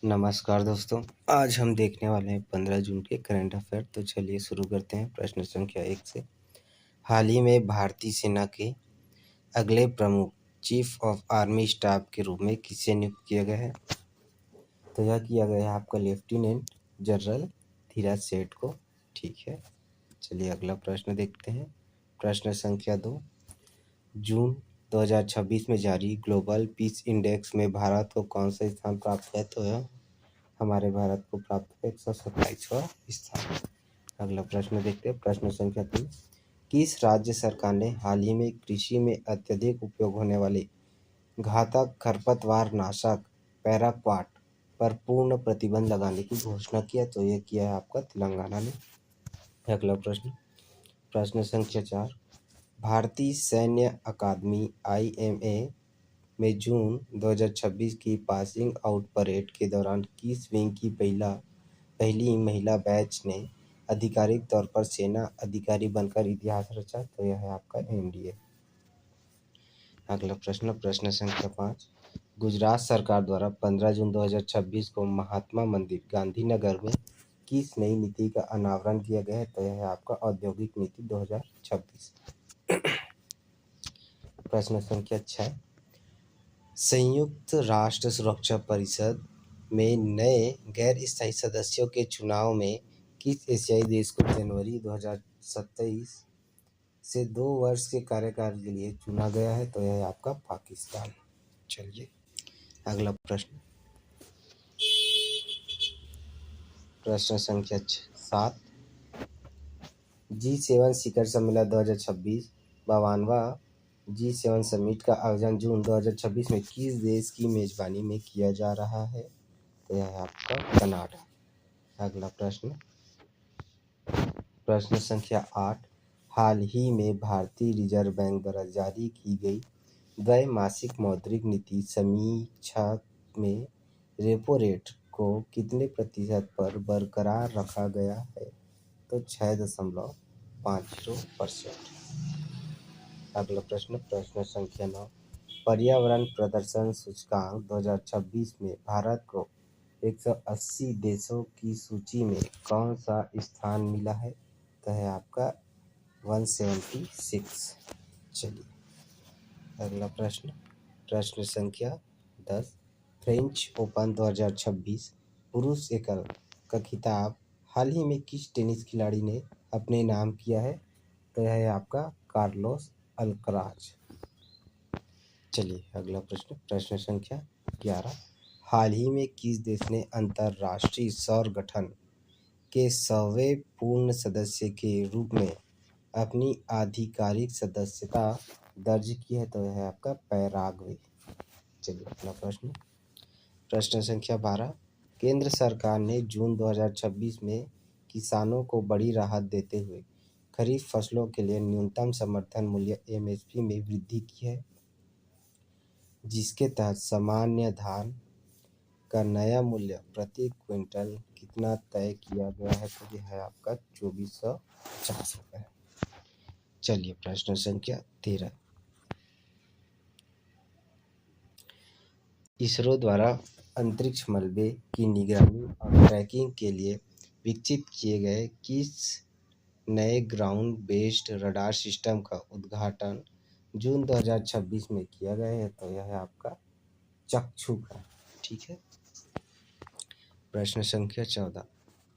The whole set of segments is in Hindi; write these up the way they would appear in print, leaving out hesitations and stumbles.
नमस्कार दोस्तों, आज हम देखने वाले हैं 15 जून के करंट अफेयर। तो चलिए शुरू करते हैं प्रश्न संख्या 1 से। हाल ही में भारतीय सेना के अगले प्रमुख चीफ ऑफ आर्मी स्टाफ के रूप में किसे नियुक्त किया गया है? तो यह किया गया है आपका लेफ्टिनेंट जनरल धीरज सेठ को। ठीक है, चलिए अगला प्रश्न देखते हैं। प्रश्न संख्या 2। जून 2026 में जारी ग्लोबल पीस इंडेक्स में भारत को कौन सा स्थान प्राप्त है? तो यह हमारे भारत को प्राप्त है 127वां स्थान। अगला प्रश्न देखते हैं। प्रश्न संख्या 3। किस राज्य सरकार ने हाल ही में कृषि में अत्यधिक उपयोग होने वाले घातक खरपतवार नाशक पैराक्वाट पर पूर्ण प्रतिबंध लगाने की घोषणा किया? तो ये किया है आपका तेलंगाना ने। अगला प्रश्न, प्रश्न संख्या 4। भारतीय सैन्य अकादमी IMA में जून 2026 की पासिंग आउट परेड के दौरान किस विंग की पहली महिला बैच ने आधिकारिक तौर पर सेना अधिकारी बनकर इतिहास रचा? तो यह है आपका NDA। अगला प्रश्न, प्रश्न संख्या 5। गुजरात सरकार द्वारा 15 जून 2026 को महात्मा मंदिर गांधीनगर में किस नई नीति का अनावरण किया गया है? तो यह है आपका औद्योगिक नीति 2026। प्रश्न संख्या 6। संयुक्त राष्ट्र सुरक्षा परिषद में नए गैर स्थायी सदस्यों के चुनाव में किस एशियाई देश को जनवरी 2027 से 2 वर्ष के कार्यकाल के लिए चुना गया है? तो यह है आपका पाकिस्तान। चलिए अगला प्रश्न, प्रश्न संख्या 7। G7 शिखर सम्मेलन 2026 52वां G7 समिट का आयोजन जून 2026 में किस देश की मेजबानी में किया जा रहा है? तो यह है आपका कनाडा। अगला प्रश्न, प्रश्न संख्या 8। हाल ही में भारतीय रिजर्व बैंक द्वारा जारी की गई द्वैमासिक मौद्रिक नीति समीक्षा में रेपो रेट को कितने प्रतिशत पर बरकरार रखा गया है? तो 6.50%। अगला प्रश्न, प्रश्न संख्या 9। पर्यावरण प्रदर्शन सूचकांक 2026 में भारत को 180 देशों की सूची में कौन सा स्थान मिला है? तो है आपका 176। चलिए अगला प्रश्न, प्रश्न संख्या 10। फ्रेंच ओपन 2026 पुरुष एकल का खिताब हाल ही में किस टेनिस खिलाड़ी ने अपने नाम किया है? तो यह है आपका कार्लोस अल्कराज। चलिए अगला प्रश्न, प्रश्न संख्या 11। हाल ही में किस देश ने अंतर्राष्ट्रीय सौर गठन के 100वें पूर्ण सदस्य के रूप में अपनी आधिकारिक सदस्यता दर्ज की है? तो यह है आपका पैराग्वे। चलिए अगला प्रश्न, प्रश्न संख्या 12। केंद्र सरकार ने जून 2026 में किसानों को बड़ी राहत देते हुए खरीफ फसलों के लिए न्यूनतम समर्थन मूल्य MSP में वृद्धि की है, जिसके तहत सामान्य धान का नया मूल्य प्रति क्विंटल कितना तय किया गया है? तो यह है आपका 2450 रुपये। चलिए प्रश्न संख्या 13। इसरो द्वारा अंतरिक्ष मलबे की निगरानी और ट्रैकिंग के लिए विकसित किए गए किस नए ग्राउंड बेस्ड रडार सिस्टम का उद्घाटन जून 2026 में किया गया है? तो यह है आपका चक्षु का। ठीक है। प्रश्न संख्या 14।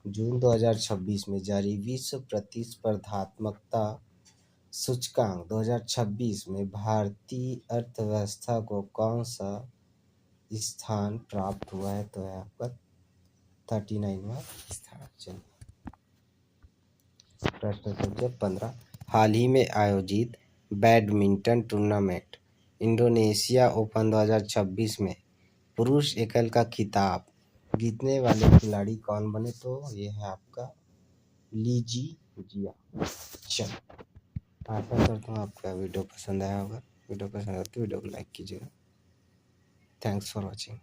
जून 2026 में जारी विश्व प्रतिस्पर्धात्मकता सूचकांक 2026 में भारतीय अर्थव्यवस्था को कौन सा स्थान प्राप्त हुआ है? तो है आपका 39वां स्थान। चलिए प्रश्न संख्या 15। हाल ही में आयोजित बैडमिंटन टूर्नामेंट इंडोनेशिया ओपन 2026 में पुरुष एकल का खिताब जीतने वाले खिलाड़ी कौन बने? तो ये है आपका लीजी जिया। चलो आशा करता हूँ आपका वीडियो पसंद आया होगा। वीडियो पसंद आया तो वीडियो को लाइक कीजिएगा। Thanks for watching.